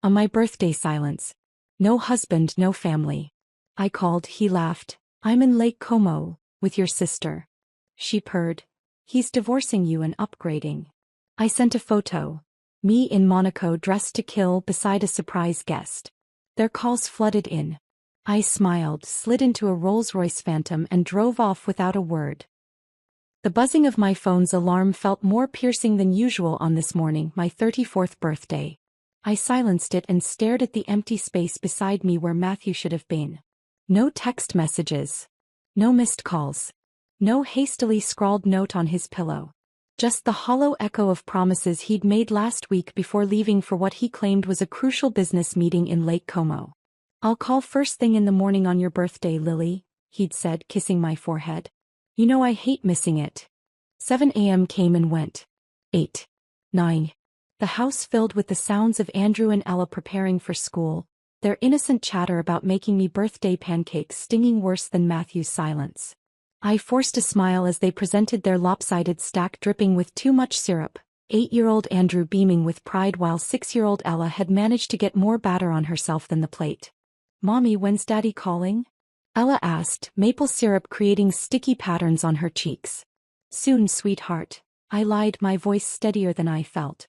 On my birthday, silence. No husband, no family. I called, he laughed. I'm in Lake Como, with your sister. She purred. He's divorcing you and upgrading. I sent a photo. Me in Monaco dressed to kill beside a surprise guest. Their calls flooded in. I smiled, slid into a Rolls-Royce Phantom and drove off without a word. The buzzing of my phone's alarm felt more piercing than usual on this morning, my 34th birthday. I silenced it and stared at the empty space beside me where Matthew should have been. No text messages. No missed calls. No hastily scrawled note on his pillow. Just the hollow echo of promises he'd made last week before leaving for what he claimed was a crucial business meeting in Lake Como. I'll call first thing in the morning on your birthday, Lily, he'd said, kissing my forehead. You know I hate missing it. 7 a.m. came and went. 8. 9. The house filled with the sounds of Andrew and Ella preparing for school, their innocent chatter about making me birthday pancakes stinging worse than Matthew's silence. I forced a smile as they presented their lopsided stack dripping with too much syrup, 8-year-old Andrew beaming with pride while 6-year-old Ella had managed to get more batter on herself than the plate. Mommy, when's Daddy calling? Ella asked, maple syrup creating sticky patterns on her cheeks. Soon, sweetheart, I lied, my voice steadier than I felt.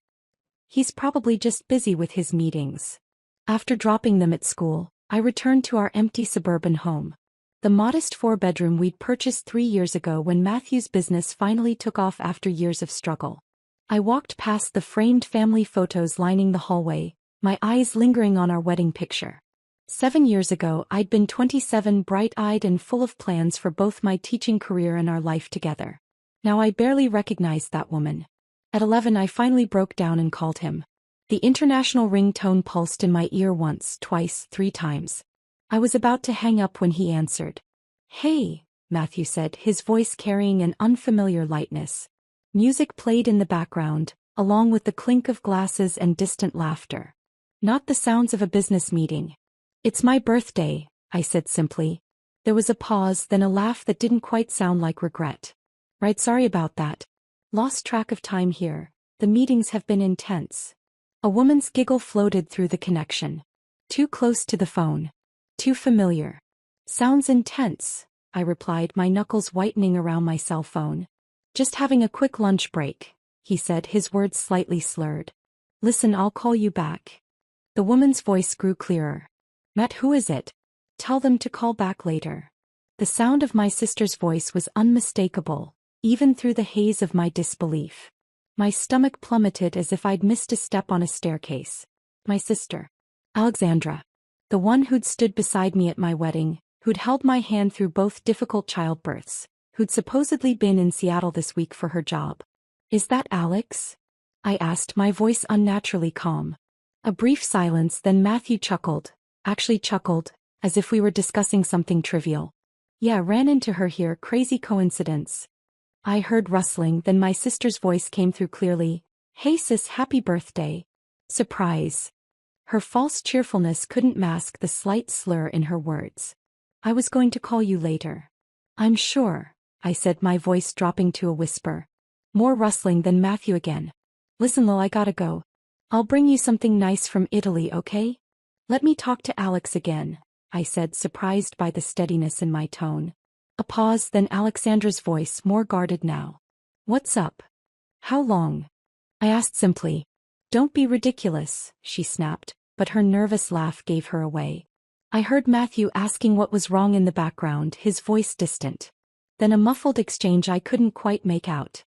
He's probably just busy with his meetings. After dropping them at school, I returned to our empty suburban home. The modest 4-bedroom we'd purchased 3 years ago when Matthew's business finally took off after years of struggle. I walked past the framed family photos lining the hallway, my eyes lingering on our wedding picture. 7 years ago I'd been 27, bright-eyed and full of plans for both my teaching career and our life together. Now I barely recognized that woman. At 11 I finally broke down and called him. The international ringtone pulsed in my ear once, twice, 3 times. I was about to hang up when he answered. Hey, Matthew said, his voice carrying an unfamiliar lightness. Music played in the background, along with the clink of glasses and distant laughter. Not the sounds of a business meeting. It's my birthday, I said simply. There was a pause, then a laugh that didn't quite sound like regret. Right, sorry about that. Lost track of time here. The meetings have been intense. A woman's giggle floated through the connection. Too close to the phone. Too familiar. Sounds intense, I replied, my knuckles whitening around my cell phone. Just having a quick lunch break, he said, his words slightly slurred. Listen, I'll call you back. The woman's voice grew clearer. Matt, who is it? Tell them to call back later. The sound of my sister's voice was unmistakable, even through the haze of my disbelief. My stomach plummeted as if I'd missed a step on a staircase. My sister. Alexandra. The one who'd stood beside me at my wedding, who'd held my hand through both difficult childbirths, who'd supposedly been in Seattle this week for her job. Is that Alex? I asked, my voice unnaturally calm. A brief silence, then Matthew chuckled, as if we were discussing something trivial. Yeah, ran into her here, crazy coincidence. I heard rustling, then my sister's voice came through clearly. Hey sis, happy birthday. Surprise. Her false cheerfulness couldn't mask the slight slur in her words. I was going to call you later. I'm sure, I said, my voice dropping to a whisper. More rustling, then Matthew again. Listen, Lil, I gotta go. I'll bring you something nice from Italy, okay? Let me talk to Alex again, I said, surprised by the steadiness in my tone. A pause, then Alexandra's voice, more guarded now. What's up? How long? I asked simply. Don't be ridiculous, she snapped, but her nervous laugh gave her away. I heard Matthew asking what was wrong in the background, his voice distant. Then a muffled exchange I couldn't quite make out.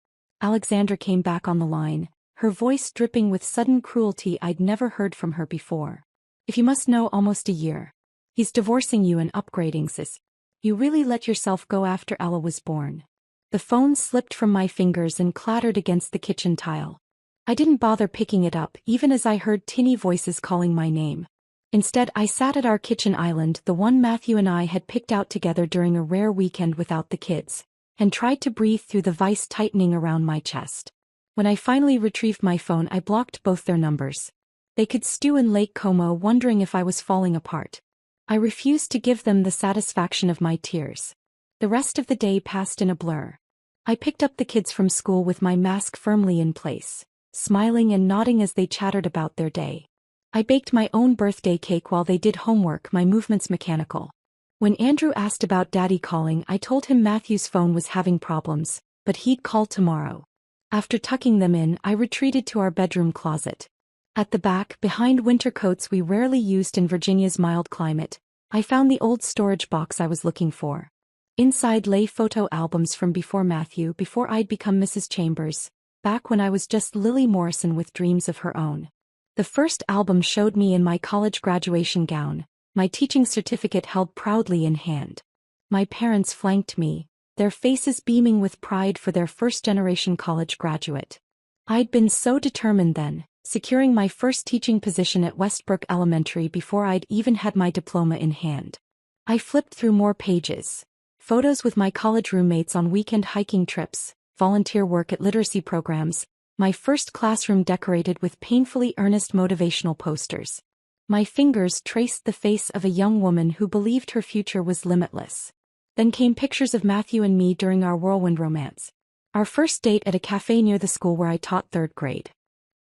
Alexandra came back on the line, her voice dripping with sudden cruelty I'd never heard from her before. If you must know, almost a year. He's divorcing you and upgrading, sis. You really let yourself go after Ella was born. The phone slipped from my fingers and clattered against the kitchen tile. I didn't bother picking it up even as I heard tinny voices calling my name. Instead, I sat at our kitchen island, the one Matthew and I had picked out together during a rare weekend without the kids, and tried to breathe through the vice tightening around my chest. When I finally retrieved my phone, I blocked both their numbers. They could stew in Lake Como wondering if I was falling apart. I refused to give them the satisfaction of my tears. The rest of the day passed in a blur. I picked up the kids from school with my mask firmly in place, smiling and nodding as they chattered about their day. I baked my own birthday cake while they did homework, my movements mechanical. When Andrew asked about Daddy calling, I told him Matthew's phone was having problems, but he'd call tomorrow. After tucking them in, I retreated to our bedroom closet. At the back, behind winter coats we rarely used in Virginia's mild climate, I found the old storage box I was looking for. Inside lay photo albums from before Matthew, before I'd become Mrs. Chambers, back when I was just Lily Morrison with dreams of her own. The first album showed me in my college graduation gown, my teaching certificate held proudly in hand. My parents flanked me, their faces beaming with pride for their first-generation college graduate. I'd been so determined then, securing my first teaching position at Westbrook Elementary before I'd even had my diploma in hand. I flipped through more pages. Photos with my college roommates on weekend hiking trips, volunteer work at literacy programs, my first classroom decorated with painfully earnest motivational posters. My fingers traced the face of a young woman who believed her future was limitless. Then came pictures of Matthew and me during our whirlwind romance. Our first date at a cafe near the school where I taught third grade.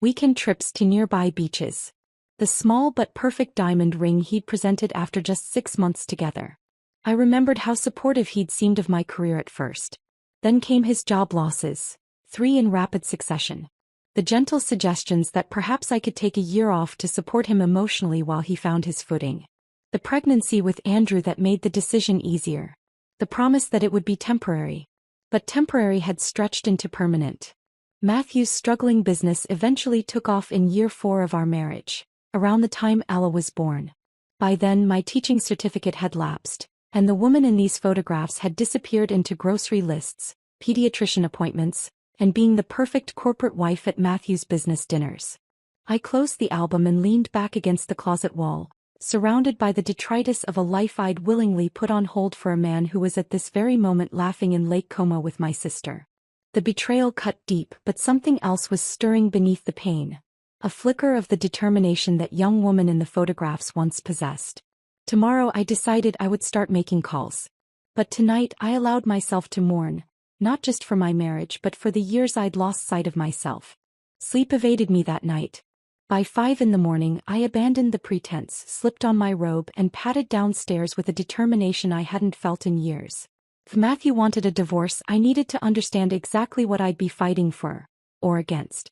Weekend trips to nearby beaches. The small but perfect diamond ring he'd presented after just 6 months together. I remembered how supportive he'd seemed of my career at first. Then came his job losses, 3 in rapid succession. The gentle suggestions that perhaps I could take a year off to support him emotionally while he found his footing. The pregnancy with Andrew that made the decision easier. The promise that it would be temporary. But temporary had stretched into permanent. Matthew's struggling business eventually took off in year 4 of our marriage, around the time Ella was born. By then my teaching certificate had lapsed, and the woman in these photographs had disappeared into grocery lists, pediatrician appointments, and being the perfect corporate wife at Matthew's business dinners. I closed the album and leaned back against the closet wall, surrounded by the detritus of a life I'd willingly put on hold for a man who was at this very moment laughing in Lake Como with my sister. The betrayal cut deep, but something else was stirring beneath the pain. A flicker of the determination that young woman in the photographs once possessed. Tomorrow I decided I would start making calls. But tonight I allowed myself to mourn, not just for my marriage but for the years I'd lost sight of myself. Sleep evaded me that night. By 5 in the morning I abandoned the pretense, slipped on my robe and padded downstairs with a determination I hadn't felt in years. If Matthew wanted a divorce, I needed to understand exactly what I'd be fighting for, or against.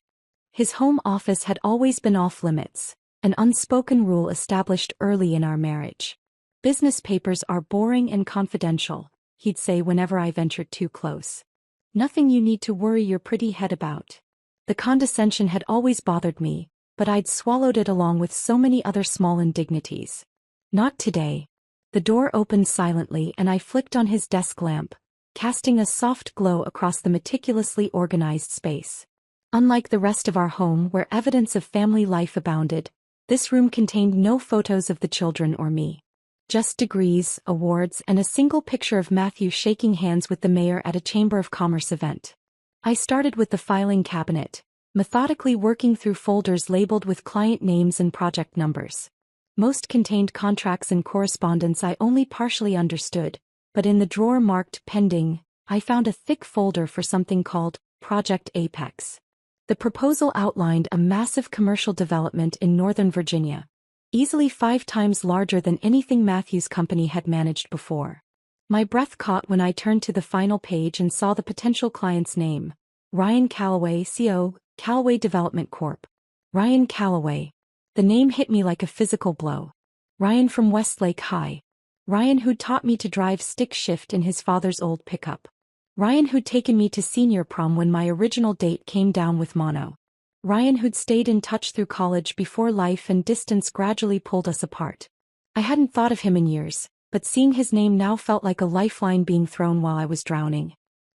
His home office had always been off limits, an unspoken rule established early in our marriage. Business papers are boring and confidential, he'd say whenever I ventured too close. Nothing you need to worry your pretty head about. The condescension had always bothered me, but I'd swallowed it along with so many other small indignities. Not today. The door opened silently and I flicked on his desk lamp, casting a soft glow across the meticulously organized space. Unlike the rest of our home where evidence of family life abounded, this room contained no photos of the children or me. Just degrees, awards, and a single picture of Matthew shaking hands with the mayor at a Chamber of Commerce event. I started with the filing cabinet, methodically working through folders labeled with client names and project numbers. Most contained contracts and correspondence I only partially understood, but in the drawer marked pending, I found a thick folder for something called Project Apex. The proposal outlined a massive commercial development in Northern Virginia, easily 5 times larger than anything Matthew's company had managed before. My breath caught when I turned to the final page and saw the potential client's name. Ryan Calloway, CO, Calloway Development Corp. Ryan Calloway. The name hit me like a physical blow. Ryan from Westlake High. Ryan who'd taught me to drive stick shift in his father's old pickup. Ryan who'd taken me to senior prom when my original date came down with mono. Ryan who'd stayed in touch through college before life and distance gradually pulled us apart. I hadn't thought of him in years, but seeing his name now felt like a lifeline being thrown while I was drowning.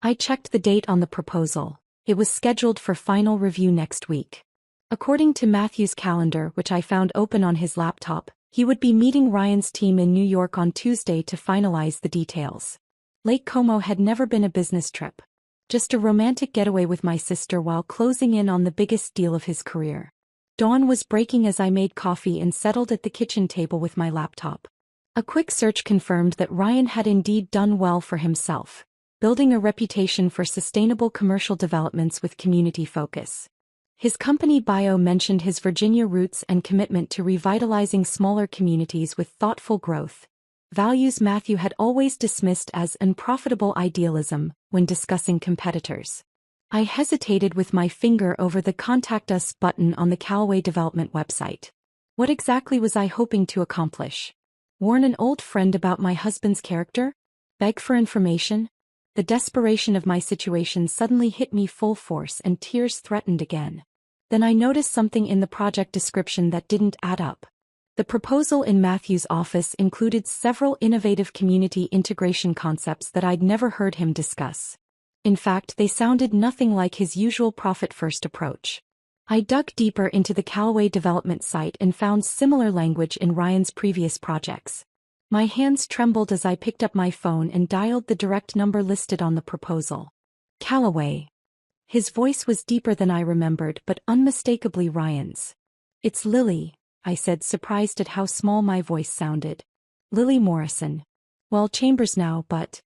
I checked the date on the proposal. It was scheduled for final review next week. According to Matthew's calendar, which I found open on his laptop, he would be meeting Ryan's team in New York on Tuesday to finalize the details. Lake Como had never been a business trip. Just a romantic getaway with my sister while closing in on the biggest deal of his career. Dawn was breaking as I made coffee and settled at the kitchen table with my laptop. A quick search confirmed that Ryan had indeed done well for himself, building a reputation for sustainable commercial developments with community focus. His company bio mentioned his Virginia roots and commitment to revitalizing smaller communities with thoughtful growth, values Matthew had always dismissed as unprofitable idealism when discussing competitors. I hesitated with my finger over the Contact Us button on the Callaway Development website. What exactly was I hoping to accomplish? Warn an old friend about my husband's character? Beg for information? The desperation of my situation suddenly hit me full force and tears threatened again. Then I noticed something in the project description that didn't add up. The proposal in Matthew's office included several innovative community integration concepts that I'd never heard him discuss. In fact, they sounded nothing like his usual profit-first approach. I dug deeper into the Callaway development site and found similar language in Ryan's previous projects. My hands trembled as I picked up my phone and dialed the direct number listed on the proposal. Callaway. His voice was deeper than I remembered, but unmistakably Ryan's. "It's Lily," I said, surprised at how small my voice sounded. "Lily Morrison. Well, Chambers now, but..."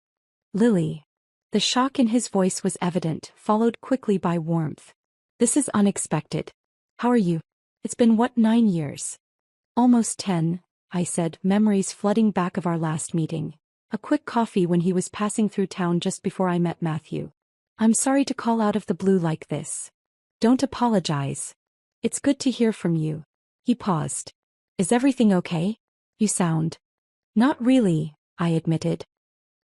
"Lily." The shock in his voice was evident, followed quickly by warmth. "This is unexpected. How are you? It's been 9 years?" "Almost 10, I said, memories flooding back of our last meeting. A quick coffee when he was passing through town just before I met Matthew. "I'm sorry to call out of the blue like this." "Don't apologize. It's good to hear from you." He paused. "Is everything okay? You sound..." "Not really," I admitted.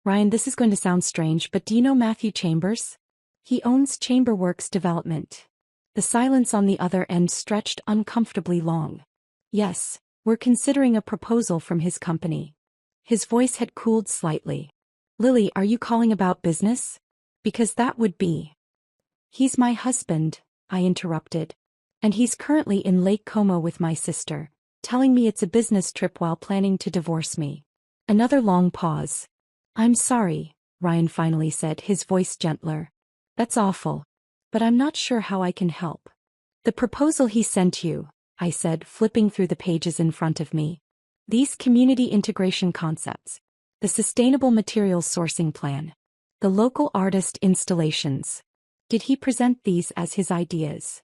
"Ryan, this is going to sound strange, but do you know Matthew Chambers? He owns Chamberworks Development." The silence on the other end stretched uncomfortably long. "Yes, we're considering a proposal from his company." His voice had cooled slightly. "Lily, are you calling about business? Because that would be..." "He's my husband," I interrupted. "And he's currently in Lake Como with my sister, telling me it's a business trip while planning to divorce me." Another long pause. "I'm sorry," Ryan finally said, his voice gentler. "That's awful. But I'm not sure how I can help." "The proposal he sent you," I said, flipping through the pages in front of me. "These community integration concepts. The sustainable materials sourcing plan. The local artist installations. Did he present these as his ideas?"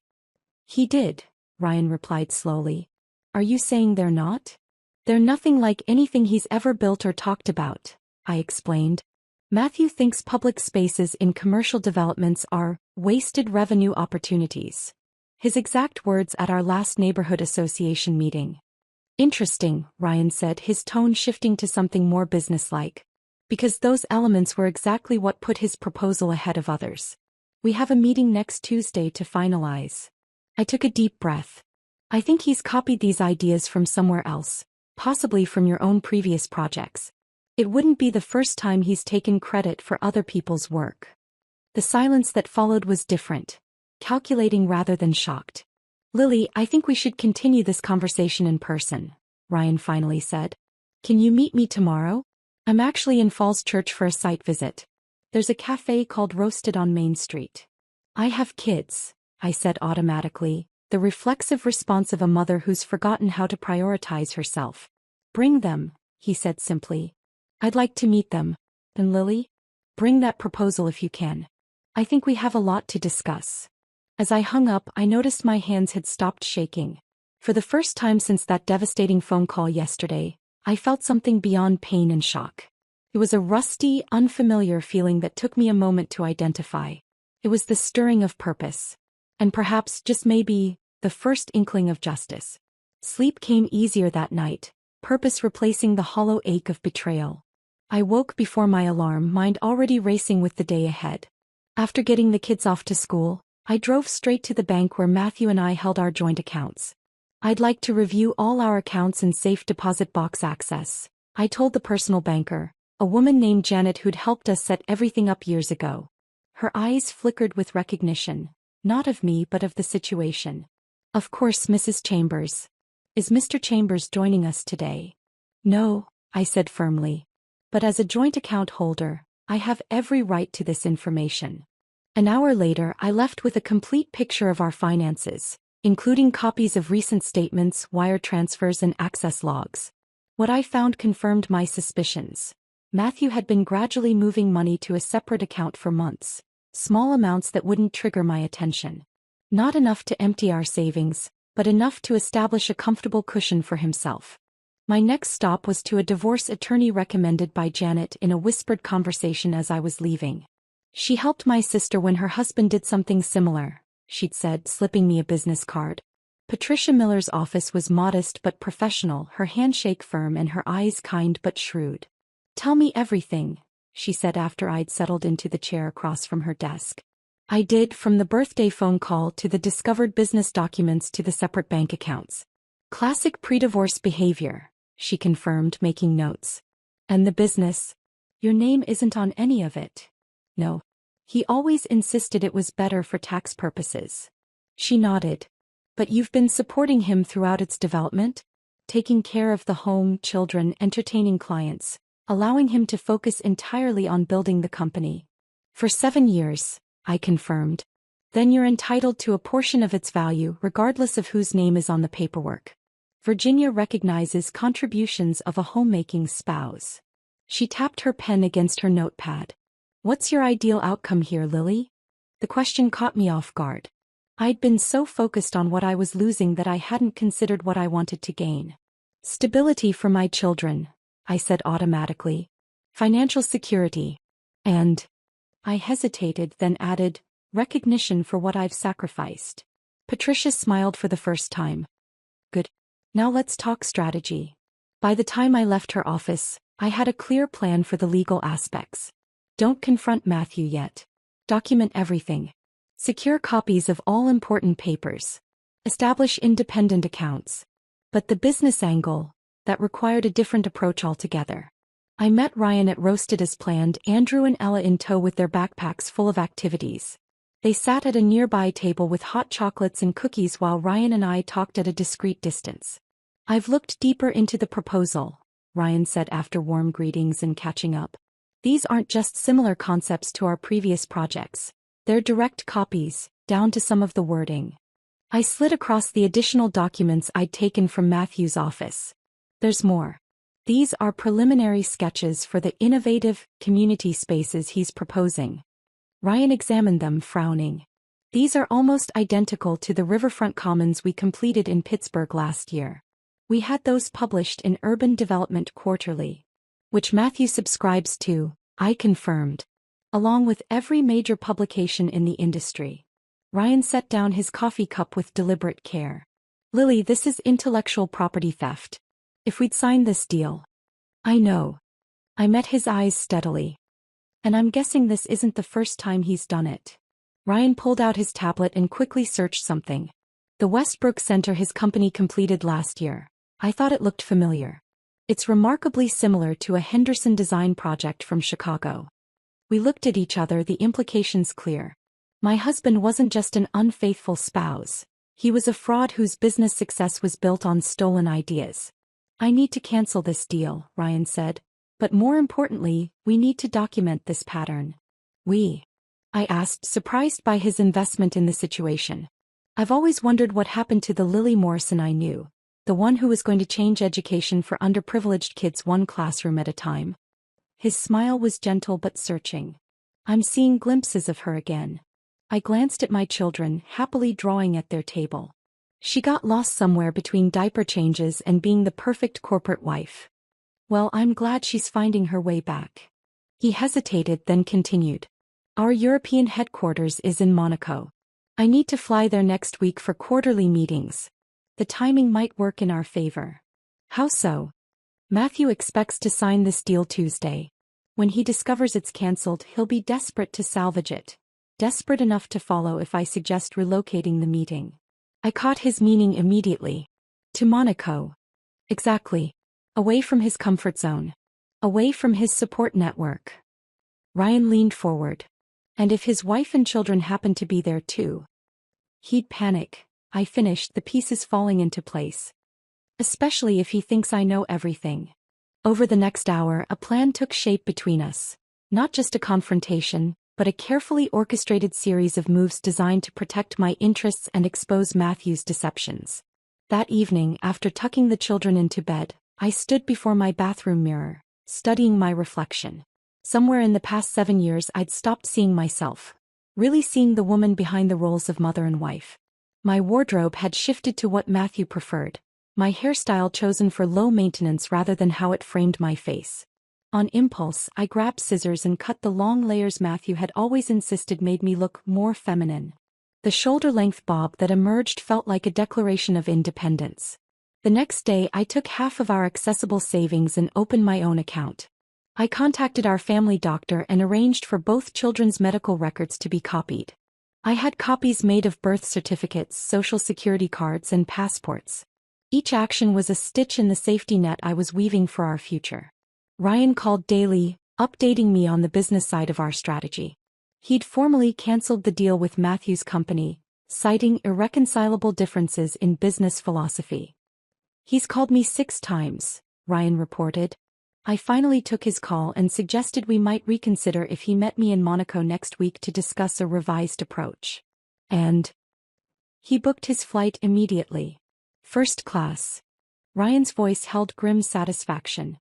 "He did," Ryan replied slowly. "Are you saying they're not?" "They're nothing like anything he's ever built or talked about," I explained. "Matthew thinks public spaces in commercial developments are wasted revenue opportunities." His exact words at our last neighborhood association meeting. "Interesting," Ryan said, his tone shifting to something more businesslike. "Because those elements were exactly what put his proposal ahead of others. We have a meeting next Tuesday to finalize." I took a deep breath. "I think he's copied these ideas from somewhere else, possibly from your own previous projects. It wouldn't be the first time he's taken credit for other people's work." The silence that followed was different, calculating rather than shocked. "Lily, I think we should continue this conversation in person," Ryan finally said. "Can you meet me tomorrow? I'm actually in Falls Church for a site visit. There's a cafe called Roasted on Main Street." "I have kids," I said automatically, the reflexive response of a mother who's forgotten how to prioritize herself. "Bring them," he said simply. "I'd like to meet them. And Lily? Bring that proposal if you can. I think we have a lot to discuss." As I hung up, I noticed my hands had stopped shaking. For the first time since that devastating phone call yesterday, I felt something beyond pain and shock. It was a rusty, unfamiliar feeling that took me a moment to identify. It was the stirring of purpose. And perhaps, just maybe, the first inkling of justice. Sleep came easier that night, purpose replacing the hollow ache of betrayal. I woke before my alarm, mind already racing with the day ahead. After getting the kids off to school, I drove straight to the bank where Matthew and I held our joint accounts. "I'd like to review all our accounts and safe deposit box access," I told the personal banker, a woman named Janet who'd helped us set everything up years ago. Her eyes flickered with recognition, not of me but of the situation. "Of course, Mrs. Chambers. Is Mr. Chambers joining us today?" "No," I said firmly. "But as a joint account holder, I have every right to this information." An hour later, I left with a complete picture of our finances, including copies of recent statements, wire transfers, and access logs. What I found confirmed my suspicions. Matthew had been gradually moving money to a separate account for months, small amounts that wouldn't trigger my attention. Not enough to empty our savings, but enough to establish a comfortable cushion for himself. My next stop was to a divorce attorney recommended by Janet in a whispered conversation as I was leaving. She helped my sister when her husband did something similar, she'd said, slipping me a business card. Patricia Miller's office was modest but professional, her handshake firm and her eyes kind but shrewd. "Tell me everything," she said after I'd settled into the chair across from her desk. I did, from the birthday phone call to the discovered business documents to the separate bank accounts. "Classic pre-divorce behavior," she confirmed, making notes. "And the business? Your name isn't on any of it." "No. He always insisted it was better for tax purposes." She nodded. "But you've been supporting him throughout its development? Taking care of the home, children, entertaining clients, allowing him to focus entirely on building the company." "For 7 years," I confirmed. "Then you're entitled to a portion of its value regardless of whose name is on the paperwork. Virginia recognizes contributions of a homemaking spouse." She tapped her pen against her notepad. "What's your ideal outcome here, Lily?" The question caught me off guard. I'd been so focused on what I was losing that I hadn't considered what I wanted to gain. "Stability for my children," I said automatically. "Financial security. And—" I hesitated, then added, "recognition for what I've sacrificed." Patricia smiled for the first time. "Good. Now let's talk strategy." By the time I left her office, I had a clear plan for the legal aspects. Don't confront Matthew yet. Document everything. Secure copies of all important papers. Establish independent accounts. But the business angle, that required a different approach altogether. I met Ryan at Roasted as planned, Andrew and Ella in tow with their backpacks full of activities. They sat at a nearby table with hot chocolates and cookies while Ryan and I talked at a discreet distance. "I've looked deeper into the proposal," Ryan said after warm greetings and catching up. "These aren't just similar concepts to our previous projects. They're direct copies, down to some of the wording." I slid across the additional documents I'd taken from Matthew's office. "There's more. These are preliminary sketches for the innovative community spaces he's proposing." Ryan examined them, frowning. "These are almost identical to the riverfront commons we completed in Pittsburgh last year. We had those published in Urban Development Quarterly." "Which Matthew subscribes to," I confirmed. "Along with every major publication in the industry." Ryan set down his coffee cup with deliberate care. "Lily, this is intellectual property theft. If we'd signed this deal—" "I know." I met his eyes steadily. "And I'm guessing this isn't the first time he's done it." Ryan pulled out his tablet and quickly searched something. "The Westbrook Center his company completed last year." I thought it looked familiar. "It's remarkably similar to a Henderson design project from Chicago." We looked at each other, the implications clear. My husband wasn't just an unfaithful spouse. He was a fraud whose business success was built on stolen ideas. "I need to cancel this deal," Ryan said. "But more importantly, we need to document this pattern." "We?" I asked, surprised by his investment in the situation. I've always wondered what happened to the Lily Morrison I knew, the one who was going to change education for underprivileged kids one classroom at a time. His smile was gentle but searching. "I'm seeing glimpses of her again." I glanced at my children, happily drawing at their table. "She got lost somewhere between diaper changes and being the perfect corporate wife." "Well, I'm glad she's finding her way back." He hesitated, then continued. "Our European headquarters is in Monaco. I need to fly there next week for quarterly meetings. The timing might work in our favor." "How so?" "Matthew expects to sign this deal Tuesday. When he discovers it's cancelled, he'll be desperate to salvage it. Desperate enough to follow if I suggest relocating the meeting." I caught his meaning immediately. "To Monaco." "Exactly. Away from his comfort zone. Away from his support network." Ryan leaned forward. "And if his wife and children happen to be there too?" "He'd panic," I finished, the pieces falling into place. "Especially if he thinks I know everything." Over the next hour, a plan took shape between us. Not just a confrontation, but a carefully orchestrated series of moves designed to protect my interests and expose Matthew's deceptions. That evening, after tucking the children into bed, I stood before my bathroom mirror, studying my reflection. Somewhere in the past 7 years I'd stopped seeing myself. Really seeing the woman behind the roles of mother and wife. My wardrobe had shifted to what Matthew preferred, my hairstyle chosen for low maintenance rather than how it framed my face. On impulse, I grabbed scissors and cut the long layers Matthew had always insisted made me look more feminine. The shoulder-length bob that emerged felt like a declaration of independence. The next day I took half of our accessible savings and opened my own account. I contacted our family doctor and arranged for both children's medical records to be copied. I had copies made of birth certificates, social security cards, and passports. Each action was a stitch in the safety net I was weaving for our future. Ryan called daily, updating me on the business side of our strategy. He'd formally canceled the deal with Matthew's company, citing irreconcilable differences in business philosophy. "He's called me 6 times, Ryan reported. I finally took his call and suggested we might reconsider if he met me in Monaco next week to discuss a revised approach. And he booked his flight immediately. First class." Ryan's voice held grim satisfaction.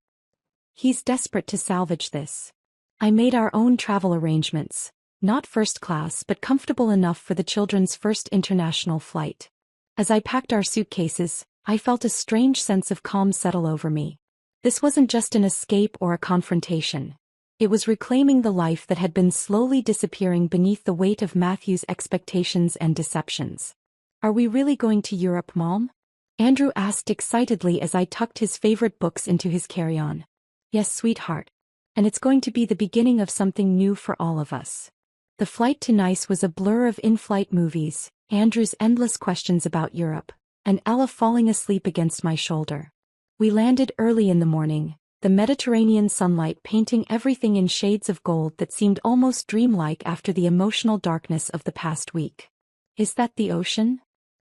"He's desperate to salvage this. I made our own travel arrangements, not first class but comfortable enough for the children's first international flight." As I packed our suitcases, I felt a strange sense of calm settle over me. This wasn't just an escape or a confrontation. It was reclaiming the life that had been slowly disappearing beneath the weight of Matthew's expectations and deceptions. "Are we really going to Europe, Mom?" Andrew asked excitedly as I tucked his favorite books into his carry-on. "Yes, sweetheart. And it's going to be the beginning of something new for all of us." The flight to Nice was a blur of in-flight movies, Andrew's endless questions about Europe, and Ella falling asleep against my shoulder. We landed early in the morning, the Mediterranean sunlight painting everything in shades of gold that seemed almost dreamlike after the emotional darkness of the past week. "Is that the ocean?"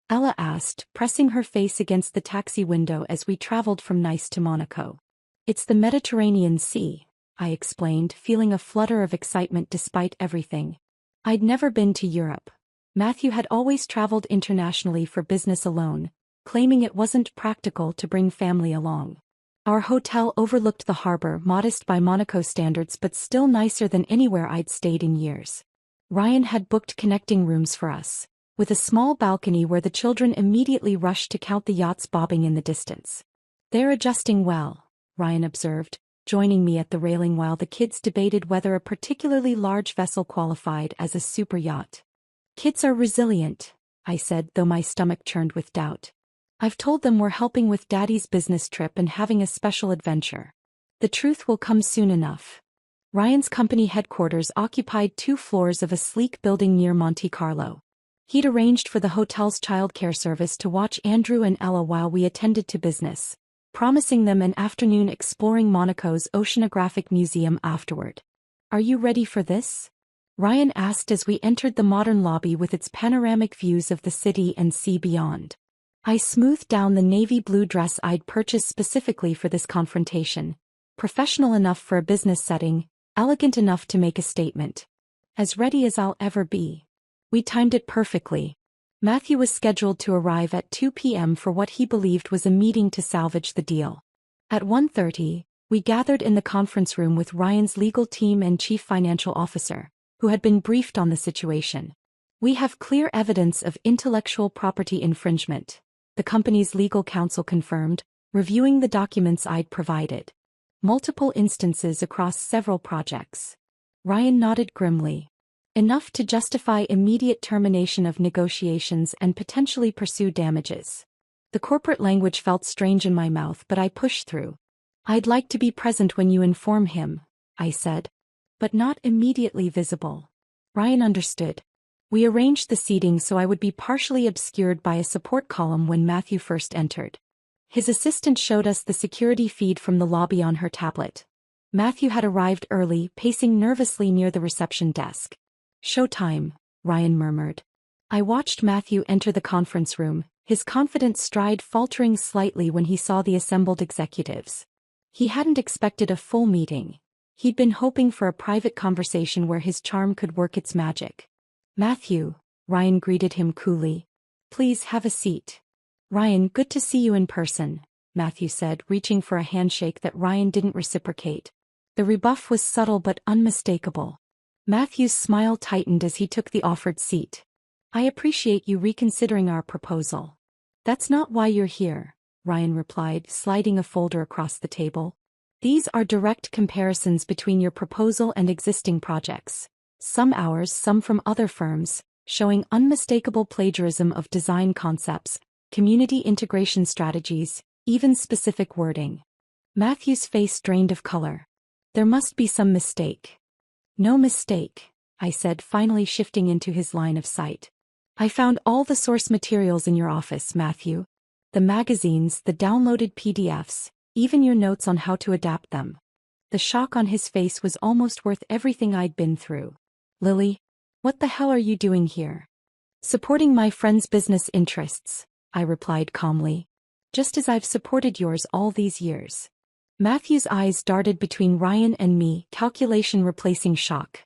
Ella asked, pressing her face against the taxi window as we traveled from Nice to Monaco. "It's the Mediterranean Sea," I explained, feeling a flutter of excitement despite everything. I'd never been to Europe. Matthew had always traveled internationally for business alone, claiming it wasn't practical to bring family along. Our hotel overlooked the harbor, modest by Monaco standards but still nicer than anywhere I'd stayed in years. Ryan had booked connecting rooms for us, with a small balcony where the children immediately rushed to count the yachts bobbing in the distance. "They're adjusting well," Ryan observed, joining me at the railing while the kids debated whether a particularly large vessel qualified as a super yacht. "Kids are resilient," I said, though my stomach churned with doubt. "I've told them we're helping with Daddy's business trip and having a special adventure. The truth will come soon enough." Ryan's company headquarters occupied 2 floors of a sleek building near Monte Carlo. He'd arranged for the hotel's childcare service to watch Andrew and Ella while we attended to business, promising them an afternoon exploring Monaco's Oceanographic Museum afterward. "Are you ready for this?" Ryan asked as we entered the modern lobby with its panoramic views of the city and sea beyond. I smoothed down the navy blue dress I'd purchased specifically for this confrontation, professional enough for a business setting, elegant enough to make a statement. As ready as I'll ever be. We timed it perfectly. Matthew was scheduled to arrive at 2 p.m. for what he believed was a meeting to salvage the deal. At 1:30, we gathered in the conference room with Ryan's legal team and chief financial officer, who had been briefed on the situation. "We have clear evidence of intellectual property infringement," the company's legal counsel confirmed, reviewing the documents I'd provided. "Multiple instances across several projects." Ryan nodded grimly. "Enough to justify immediate termination of negotiations and potentially pursue damages." The corporate language felt strange in my mouth, but I pushed through. "I'd like to be present when you inform him," I said. "But not immediately visible." Ryan understood. We arranged the seating so I would be partially obscured by a support column when Matthew first entered. His assistant showed us the security feed from the lobby on her tablet. Matthew had arrived early, pacing nervously near the reception desk. "Showtime," Ryan murmured. I watched Matthew enter the conference room, his confident stride faltering slightly when he saw the assembled executives. He hadn't expected a full meeting. He'd been hoping for a private conversation where his charm could work its magic. "Matthew," Ryan greeted him coolly. "Please have a seat." "Ryan, good to see you in person," Matthew said, reaching for a handshake that Ryan didn't reciprocate. The rebuff was subtle but unmistakable. Matthew's smile tightened as he took the offered seat. I appreciate you reconsidering our proposal. That's not why you're here, Ryan replied, sliding a folder across the table. These are direct comparisons between your proposal and existing projects. Some ours, some from other firms, showing unmistakable plagiarism of design concepts, community integration strategies, even specific wording. Matthew's face drained of color. There must be some mistake. No mistake, I said, finally shifting into his line of sight. I found all the source materials in your office, Matthew. The magazines, the downloaded PDFs, even your notes on how to adapt them. The shock on his face was almost worth everything I'd been through. Lily, what the hell are you doing here? Supporting my friend's business interests, I replied calmly. Just as I've supported yours all these years. Matthew's eyes darted between Ryan and me, calculation replacing shock.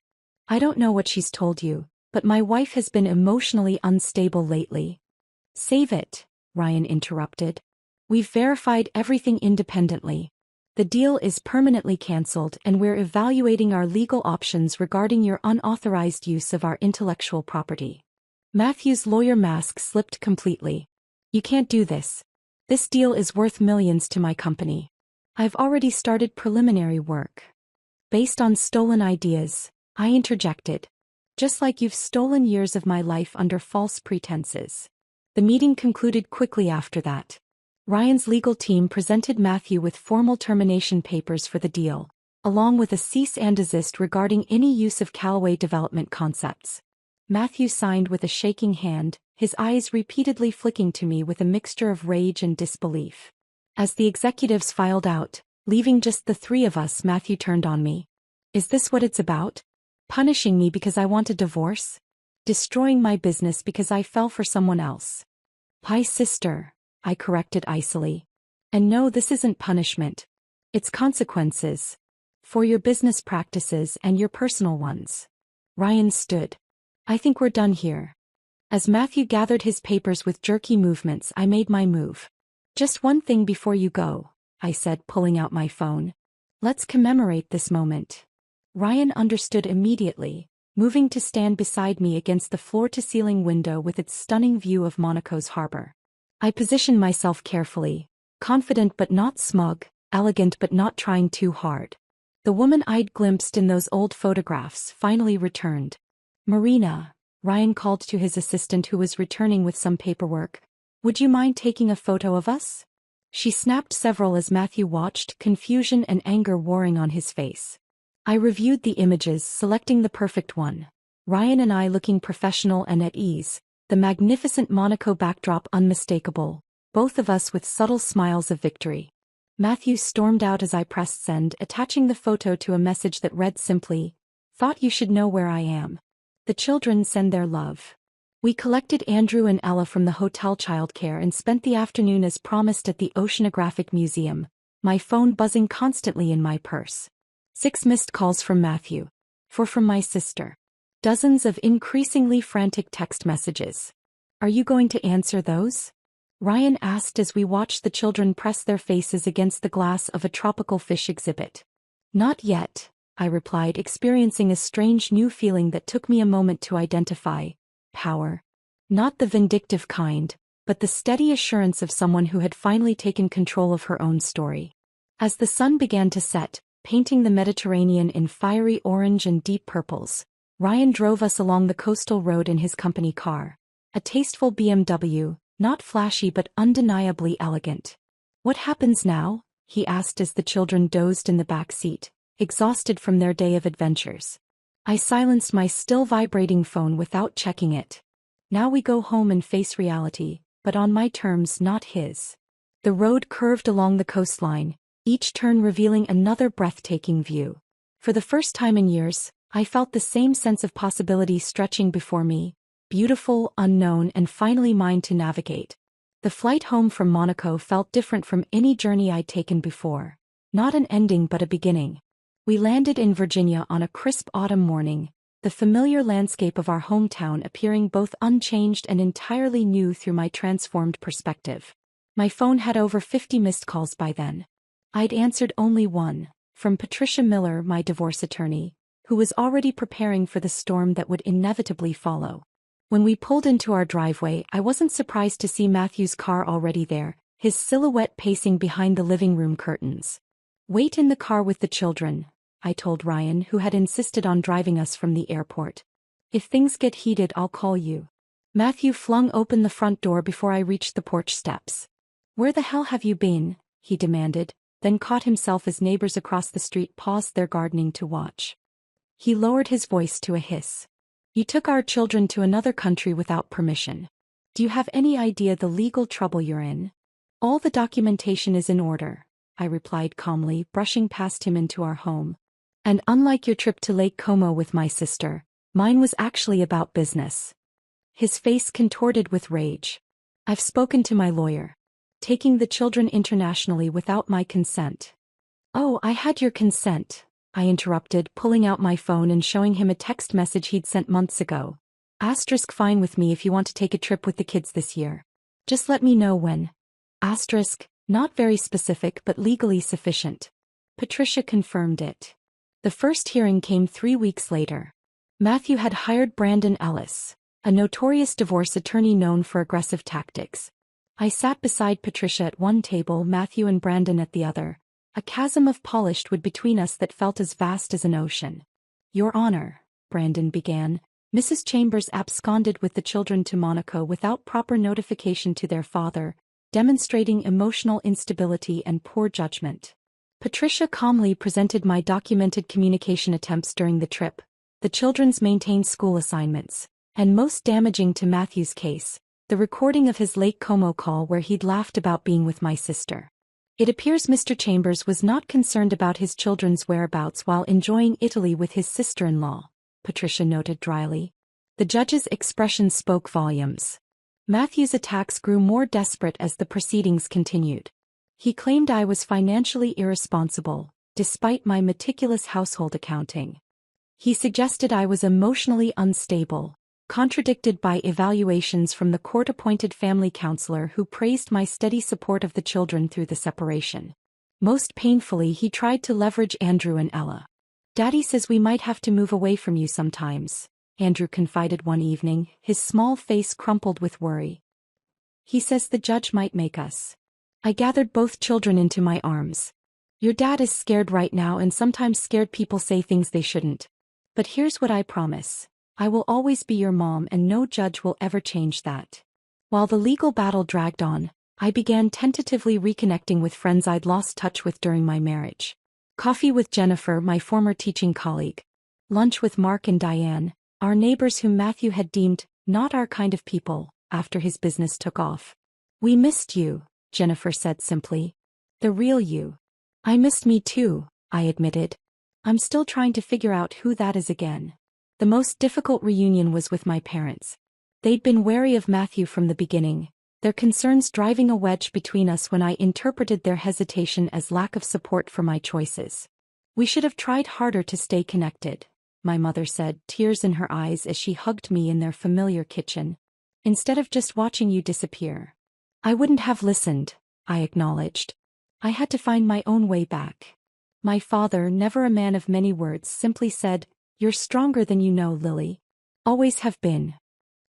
I don't know what she's told you, but my wife has been emotionally unstable lately. Save it, Ryan interrupted. We've verified everything independently. The deal is permanently cancelled and we're evaluating our legal options regarding your unauthorized use of our intellectual property. Matthew's lawyer mask slipped completely. You can't do this. This deal is worth millions to my company. I've already started preliminary work. Based on stolen ideas, I interjected. Just like you've stolen years of my life under false pretenses. The meeting concluded quickly after that. Ryan's legal team presented Matthew with formal termination papers for the deal, along with a cease and desist regarding any use of Callaway development concepts. Matthew signed with a shaking hand, his eyes repeatedly flicking to me with a mixture of rage and disbelief. As the executives filed out, leaving just the three of us, Matthew turned on me. Is this what it's about? Punishing me because I want a divorce? Destroying my business because I fell for someone else? Hi, sister, I corrected icily. And no, this isn't punishment. It's consequences. For your business practices and your personal ones. Ryan stood. I think we're done here. As Matthew gathered his papers with jerky movements, I made my move. Just one thing before you go, I said, pulling out my phone. Let's commemorate this moment. Ryan understood immediately, moving to stand beside me against the floor-to-ceiling window with its stunning view of Monaco's harbor. I positioned myself carefully, confident but not smug, elegant but not trying too hard. The woman I'd glimpsed in those old photographs finally returned. Marina, Ryan called to his assistant who was returning with some paperwork. Would you mind taking a photo of us? She snapped several as Matthew watched, confusion and anger warring on his face. I reviewed the images, selecting the perfect one. Ryan and I looking professional and at ease, the magnificent Monaco backdrop unmistakable, both of us with subtle smiles of victory. Matthew stormed out as I pressed send, attaching the photo to a message that read simply, "Thought you should know where I am. The children send their love." We collected Andrew and Ella from the hotel childcare and spent the afternoon as promised at the Oceanographic Museum, my phone buzzing constantly in my purse. 6 missed calls from Matthew. 4 from my sister. Dozens of increasingly frantic text messages. Are you going to answer those? Ryan asked as we watched the children press their faces against the glass of a tropical fish exhibit. Not yet, I replied, experiencing a strange new feeling that took me a moment to identify. Power. Not the vindictive kind, but the steady assurance of someone who had finally taken control of her own story. As the sun began to set, painting the Mediterranean in fiery orange and deep purples, Ryan drove us along the coastal road in his company car. A tasteful BMW, not flashy but undeniably elegant. What happens now? He asked as the children dozed in the back seat, exhausted from their day of adventures. I silenced my still vibrating phone without checking it. Now we go home and face reality, but on my terms, not his. The road curved along the coastline, each turn revealing another breathtaking view. For the first time in years, I felt the same sense of possibility stretching before me, beautiful, unknown, and finally mine to navigate. The flight home from Monaco felt different from any journey I'd taken before. Not an ending but a beginning. We landed in Virginia on a crisp autumn morning, the familiar landscape of our hometown appearing both unchanged and entirely new through my transformed perspective. My phone had over 50 missed calls by then. I'd answered only one, from Patricia Miller, my divorce attorney, who was already preparing for the storm that would inevitably follow. When we pulled into our driveway, I wasn't surprised to see Matthew's car already there, his silhouette pacing behind the living room curtains. "Wait in the car with the children," I told Ryan, who had insisted on driving us from the airport. "If things get heated, I'll call you." Matthew flung open the front door before I reached the porch steps. "Where the hell have you been?" he demanded, then caught himself as neighbors across the street paused their gardening to watch. He lowered his voice to a hiss. "You took our children to another country without permission. Do you have any idea the legal trouble you're in?" "All the documentation is in order," I replied calmly, brushing past him into our home. "And unlike your trip to Lake Como with my sister, mine was actually about business." His face contorted with rage. "I've spoken to my lawyer. Taking the children internationally without my consent." "Oh, I had your consent," I interrupted, pulling out my phone and showing him a text message he'd sent months ago. Asterisk fine with me if you want to take a trip with the kids this year. Just let me know when. Asterisk, not very specific but legally sufficient. Patricia confirmed it. The first hearing came 3 weeks later. Matthew had hired Brandon Ellis, a notorious divorce attorney known for aggressive tactics. I sat beside Patricia at one table, Matthew and Brandon at the other, a chasm of polished wood between us that felt as vast as an ocean. "Your Honor," Brandon began, "Mrs. Chambers absconded with the children to Monaco without proper notification to their father, demonstrating emotional instability and poor judgment." Patricia calmly presented my documented communication attempts during the trip, the children's maintained school assignments, and most damaging to Matthew's case, the recording of his Lake Como call where he'd laughed about being with my sister. "It appears Mr. Chambers was not concerned about his children's whereabouts while enjoying Italy with his sister-in-law," Patricia noted dryly. The judge's expression spoke volumes. Matthew's attacks grew more desperate as the proceedings continued. He claimed I was financially irresponsible, despite my meticulous household accounting. He suggested I was emotionally unstable, contradicted by evaluations from the court-appointed family counselor who praised my steady support of the children through the separation. Most painfully, he tried to leverage Andrew and Ella. "Daddy says we might have to move away from you sometimes," Andrew confided one evening, his small face crumpled with worry. "He says the judge might make us." I gathered both children into my arms. "Your dad is scared right now, and sometimes scared people say things they shouldn't. But here's what I promise. I will always be your mom, and no judge will ever change that." While the legal battle dragged on, I began tentatively reconnecting with friends I'd lost touch with during my marriage. Coffee with Jennifer, my former teaching colleague. Lunch with Mark and Diane, our neighbors whom Matthew had deemed not our kind of people after his business took off. "We missed you," Jennifer said simply. "The real you." "I missed me too," I admitted. "I'm still trying to figure out who that is again." The most difficult reunion was with my parents. They'd been wary of Matthew from the beginning, their concerns driving a wedge between us when I interpreted their hesitation as lack of support for my choices. "We should have tried harder to stay connected," my mother said, tears in her eyes as she hugged me in their familiar kitchen. "Instead of just watching you disappear." "I wouldn't have listened," I acknowledged. "I had to find my own way back." My father, never a man of many words, simply said, "You're stronger than you know, Lily. Always have been."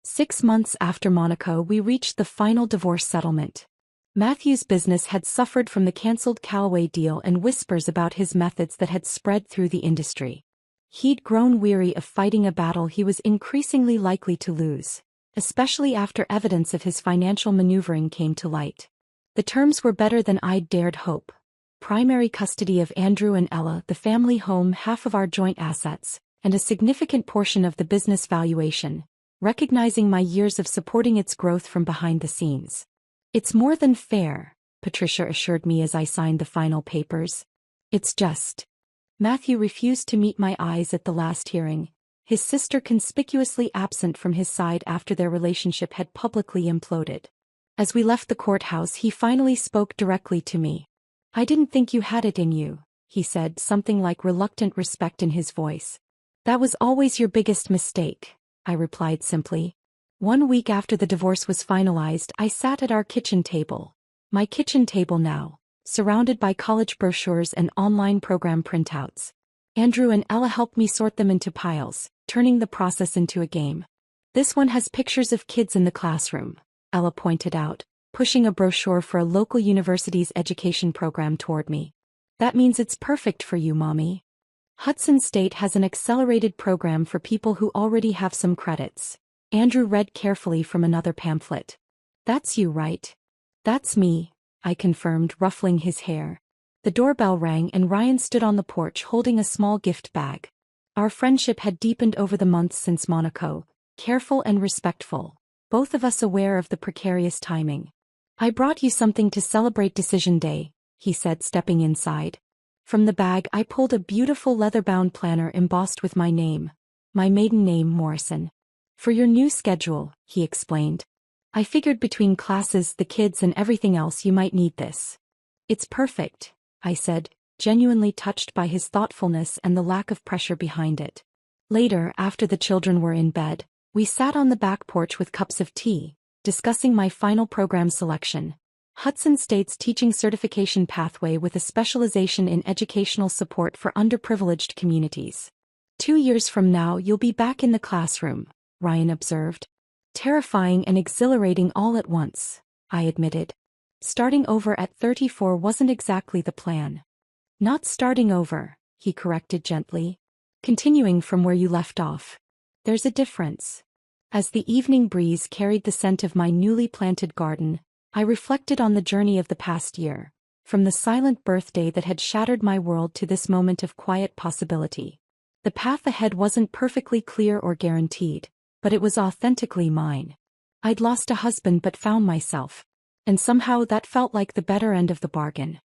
6 months after Monaco, we reached the final divorce settlement. Matthew's business had suffered from the cancelled Callaway deal and whispers about his methods that had spread through the industry. He'd grown weary of fighting a battle he was increasingly likely to lose, especially after evidence of his financial maneuvering came to light. The terms were better than I'd dared hope. Primary custody of Andrew and Ella, the family home, half of our joint assets, and a significant portion of the business valuation, recognizing my years of supporting its growth from behind the scenes. "It's more than fair," Patricia assured me as I signed the final papers. "It's just." Matthew refused to meet my eyes at the last hearing, his sister conspicuously absent from his side after their relationship had publicly imploded. As we left the courthouse, he finally spoke directly to me. "I didn't think you had it in you," he said, something like reluctant respect in his voice. "That was always your biggest mistake," I replied simply. 1 week after the divorce was finalized, I sat at our kitchen table. My kitchen table now, surrounded by college brochures and online program printouts. Andrew and Ella helped me sort them into piles, turning the process into a game. This one has pictures of kids in the classroom, Ella pointed out, pushing a brochure for a local university's education program toward me. That means it's perfect for you, Mommy. Hudson State has an accelerated program for people who already have some credits. Andrew read carefully from another pamphlet. That's you, right? That's me, I confirmed, ruffling his hair. The doorbell rang and Ryan stood on the porch holding a small gift bag. Our friendship had deepened over the months since Monaco, careful and respectful, both of us aware of the precarious timing. I brought you something to celebrate Decision Day, he said, stepping inside. From the bag I pulled a beautiful leather-bound planner embossed with my name, my maiden name, Morrison. For your new schedule, he explained. I figured between classes, the kids, and everything else you might need this. It's perfect, I said, genuinely touched by his thoughtfulness and the lack of pressure behind it. Later, after the children were in bed, we sat on the back porch with cups of tea, discussing my final program selection. Hudson State's teaching certification pathway with a specialization in educational support for underprivileged communities. 2 years from now you'll be back in the classroom, Ryan observed. Terrifying and exhilarating all at once, I admitted. Starting over at 34 wasn't exactly the plan. Not starting over, he corrected gently. Continuing from where you left off. There's a difference. As the evening breeze carried the scent of my newly planted garden, I reflected on the journey of the past year, from the silent birthday that had shattered my world to this moment of quiet possibility. The path ahead wasn't perfectly clear or guaranteed, but it was authentically mine. I'd lost a husband but found myself, and somehow that felt like the better end of the bargain.